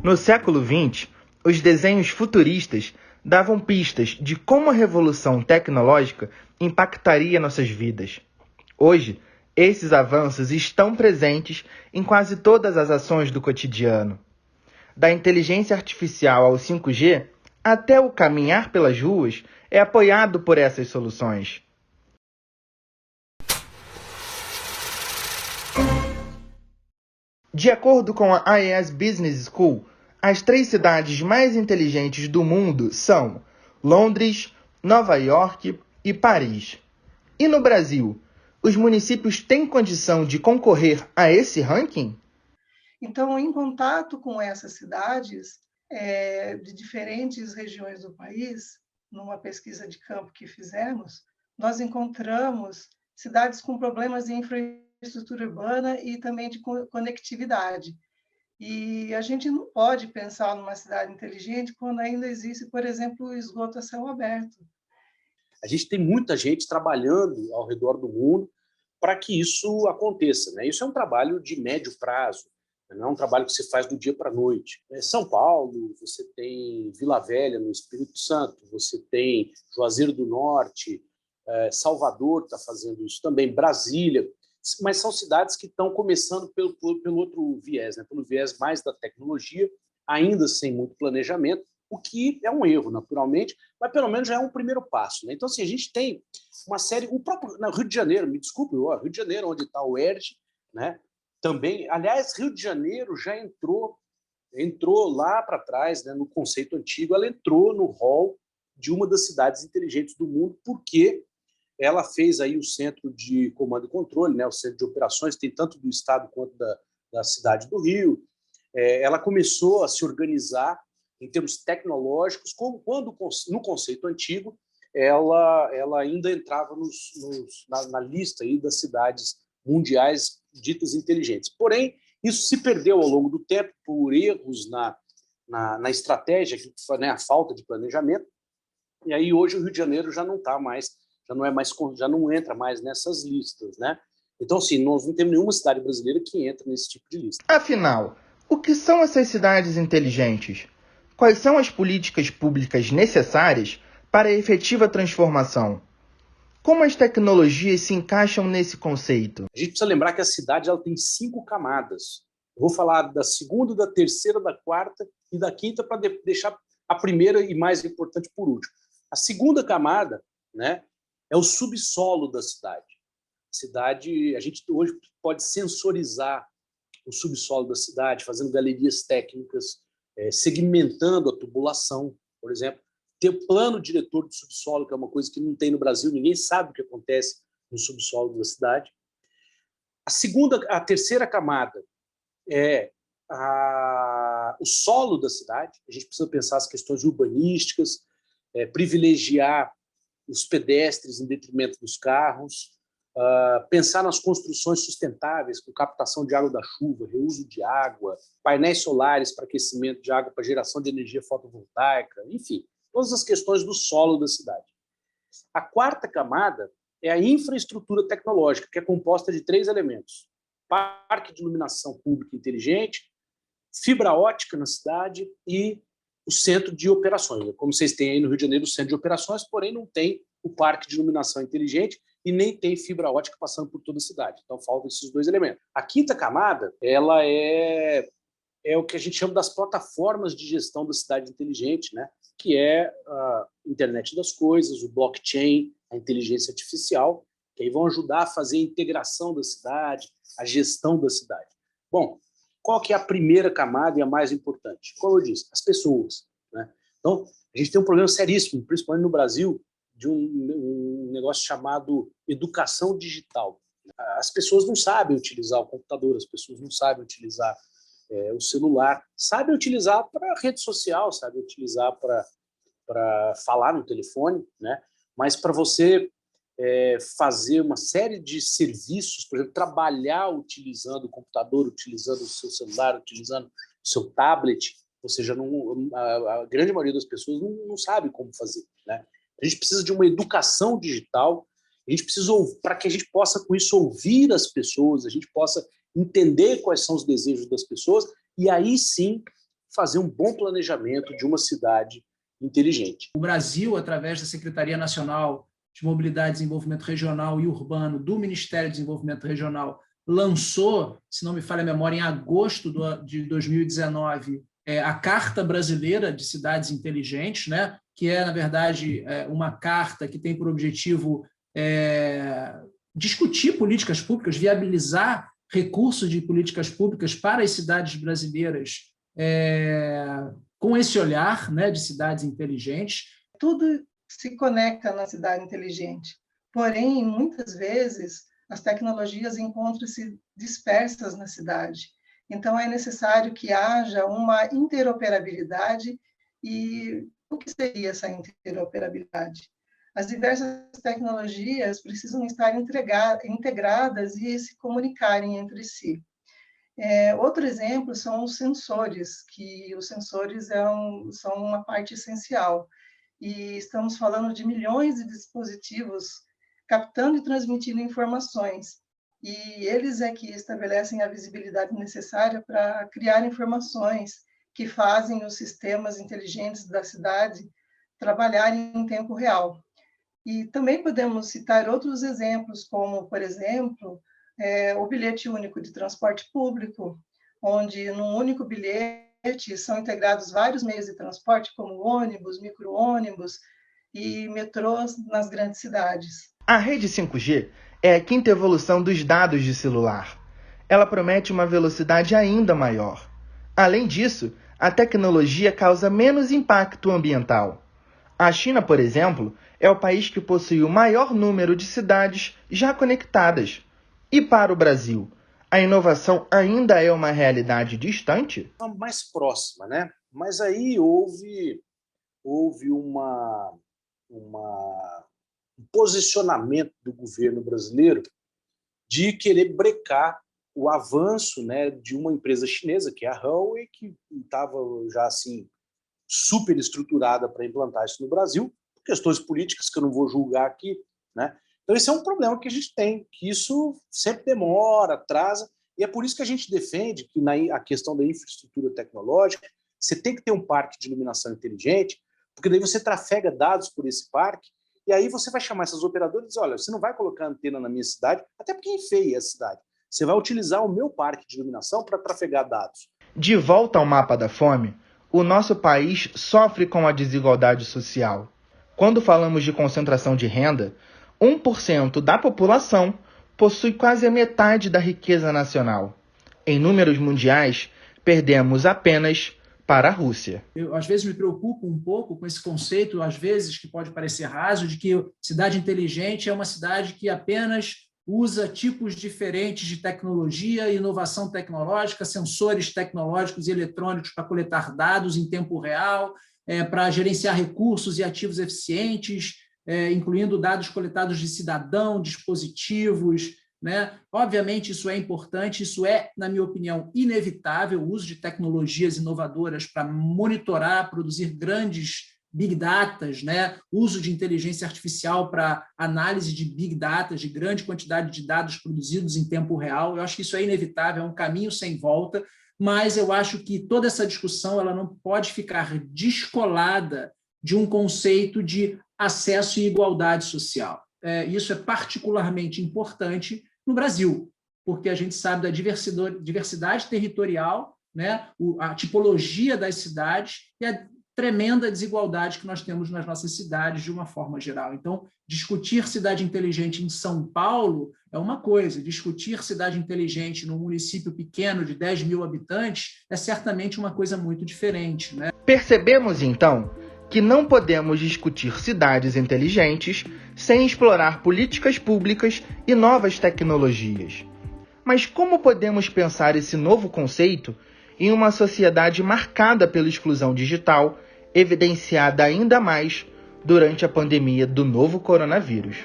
No século XX, os desenhos futuristas davam pistas de como a revolução tecnológica impactaria nossas vidas. Hoje, esses avanços estão presentes em quase todas as ações do cotidiano. Da inteligência artificial ao 5G, até o caminhar pelas ruas é apoiado por essas soluções. De acordo com a IES Business School, as 3 cidades mais inteligentes do mundo são Londres, Nova York e Paris. E no Brasil, os municípios têm condição de concorrer a esse ranking? Então, em contato com essas cidades de diferentes regiões do país, numa pesquisa de campo que fizemos, nós encontramos cidades com problemas de infraestrutura urbana e também de conectividade. E a gente não pode pensar numa cidade inteligente quando ainda existe, por exemplo, o esgoto a céu aberto. A gente tem muita gente trabalhando ao redor do mundo para que isso aconteça, né? Isso é um trabalho de médio prazo, não é um trabalho que você faz do dia para a noite. São Paulo, você tem Vila Velha, no Espírito Santo, você tem Juazeiro do Norte, Salvador está fazendo isso também, Brasília, mas são cidades que estão começando pelo outro viés, né? Pelo viés mais da tecnologia, ainda sem muito planejamento, o que é um erro, naturalmente, mas pelo menos já é um primeiro passo, né? Então, assim, a gente tem uma série... O próprio Rio de Janeiro, me desculpe, Rio de Janeiro, onde está o ERJ, né? Também, aliás, Rio de Janeiro já entrou lá para trás, né, no conceito antigo, ela entrou no hall de uma das cidades inteligentes do mundo, porque ela fez aí o centro de comando e controle, né, o centro de operações, tem tanto do estado quanto da cidade do Rio. Ela começou a se organizar em termos tecnológicos, quando no conceito antigo ela ainda entrava na lista aí das cidades mundiais ditas inteligentes. Porém, isso se perdeu ao longo do tempo por erros na estratégia, né, a falta de planejamento. E aí hoje o Rio de Janeiro já não está mais, já não entra mais nessas listas, né? Então, assim, nós não temos nenhuma cidade brasileira que entra nesse tipo de lista. Afinal, o que são essas cidades inteligentes? Quais são as políticas públicas necessárias para a efetiva transformação? Como as tecnologias se encaixam nesse conceito? A gente precisa lembrar que a cidade ela tem 5 camadas. Eu vou falar da segunda, da terceira, da quarta e da quinta para deixar a primeira e mais importante por último. A segunda camada, né, é o subsolo da cidade. A gente hoje pode sensorizar o subsolo da cidade, fazendo galerias técnicas, segmentando a tubulação, por exemplo. Ter plano diretor de subsolo, que é uma coisa que não tem no Brasil, ninguém sabe o que acontece no subsolo da cidade. A terceira camada é o solo da cidade. A gente precisa pensar as questões urbanísticas, privilegiar os pedestres em detrimento dos carros, pensar nas construções sustentáveis, com captação de água da chuva, reuso de água, painéis solares para aquecimento de água, para geração de energia fotovoltaica, enfim, todas as questões do solo da cidade. A quarta camada é a infraestrutura tecnológica, que é composta de 3 elementos: parque de iluminação pública inteligente, fibra ótica na cidade e o centro de operações. Como vocês têm aí no Rio de Janeiro o centro de operações, porém não tem o parque de iluminação inteligente e nem tem fibra ótica passando por toda a cidade. Então faltam esses 2 elementos. A quinta camada, ela é o que a gente chama das plataformas de gestão da cidade inteligente, né? Que é a internet das coisas, o blockchain, a inteligência artificial, que aí vão ajudar a fazer a integração da cidade, a gestão da cidade. Bom, qual que é a primeira camada e a mais importante? Como eu disse, as pessoas, né? Então, a gente tem um problema seríssimo, principalmente no Brasil, de um negócio chamado educação digital. As pessoas não sabem utilizar o computador, as pessoas não sabem utilizar o celular, sabem utilizar para rede social, sabem utilizar para falar no telefone, né? Mas para você fazer uma série de serviços, por exemplo, trabalhar utilizando o computador, utilizando o seu celular, utilizando o seu tablet, ou seja, a grande maioria das pessoas não sabe como fazer, né? A gente precisa de uma educação digital, a gente precisa, para que a gente possa, com isso, ouvir as pessoas, a gente possa entender quais são os desejos das pessoas, e aí sim fazer um bom planejamento de uma cidade inteligente. O Brasil, através da Secretaria Nacional de Mobilidade e Desenvolvimento Regional e Urbano do Ministério do Desenvolvimento Regional, lançou, se não me falha a memória, em agosto de 2019, a Carta Brasileira de Cidades Inteligentes, né? Que é, na verdade, uma carta que tem por objetivo discutir políticas públicas, viabilizar recursos de políticas públicas para as cidades brasileiras com esse olhar, né, de cidades inteligentes. Tudo se conecta na cidade inteligente, porém, muitas vezes, as tecnologias encontram-se dispersas na cidade. Então, é necessário que haja uma interoperabilidade. E o que seria essa interoperabilidade? As diversas tecnologias precisam estar integradas e se comunicarem entre si. Outro exemplo são os sensores, que os sensores são uma parte essencial. E estamos falando de milhões de dispositivos captando e transmitindo informações. E eles é que estabelecem a visibilidade necessária para criar informações que fazem os sistemas inteligentes da cidade trabalharem em tempo real. E também podemos citar outros exemplos, como, por exemplo, o bilhete único de transporte público, onde num único bilhete são integrados vários meios de transporte, como ônibus, micro-ônibus e metrôs nas grandes cidades. A rede 5G é a quinta evolução dos dados de celular. Ela promete uma velocidade ainda maior. Além disso, a tecnologia causa menos impacto ambiental. A China, por exemplo, é o país que possui o maior número de cidades já conectadas. E para o Brasil, a inovação ainda é uma realidade distante? Mais próxima, né? Mas aí houve um posicionamento do governo brasileiro de querer brecar o avanço, né, de uma empresa chinesa, que é a Huawei, que estava já assim super estruturada para implantar isso no Brasil, por questões políticas que eu não vou julgar aqui, né? Então esse é um problema que a gente tem, que isso sempre demora, atrasa, e é por isso que a gente defende que a questão da infraestrutura tecnológica, você tem que ter um parque de iluminação inteligente, porque daí você trafega dados por esse parque, e aí você vai chamar essas operadoras e dizer, olha, você não vai colocar antena na minha cidade, até porque enfeia a cidade. Você vai utilizar o meu parque de iluminação para trafegar dados. De volta ao mapa da fome, o nosso país sofre com a desigualdade social. Quando falamos de concentração de renda, 1% da população possui quase a metade da riqueza nacional. Em números mundiais, perdemos apenas para a Rússia. Eu, às vezes, me preocupo um pouco com esse conceito, às vezes, que pode parecer raso, de que cidade inteligente é uma cidade que apenas usa tipos diferentes de tecnologia, inovação tecnológica, sensores tecnológicos e eletrônicos para coletar dados em tempo real, para gerenciar recursos e ativos eficientes, incluindo dados coletados de cidadão, dispositivos, né? Obviamente, isso é importante, isso é, na minha opinião, inevitável, o uso de tecnologias inovadoras para monitorar, produzir grandes big datas, né? Uso de inteligência artificial para análise de big data, de grande quantidade de dados produzidos em tempo real. Eu acho que isso é inevitável, é um caminho sem volta, mas eu acho que toda essa discussão ela não pode ficar descolada de um conceito de acesso e igualdade social. Isso é particularmente importante no Brasil, porque a gente sabe da diversidade territorial, né? A tipologia das cidades e a tremenda desigualdade que nós temos nas nossas cidades de uma forma geral. Então, discutir cidade inteligente em São Paulo é uma coisa, discutir cidade inteligente num município pequeno de 10 mil habitantes é certamente uma coisa muito diferente, né? Percebemos, então, que não podemos discutir cidades inteligentes sem explorar políticas públicas e novas tecnologias. Mas como podemos pensar esse novo conceito em uma sociedade marcada pela exclusão digital, evidenciada ainda mais durante a pandemia do novo coronavírus?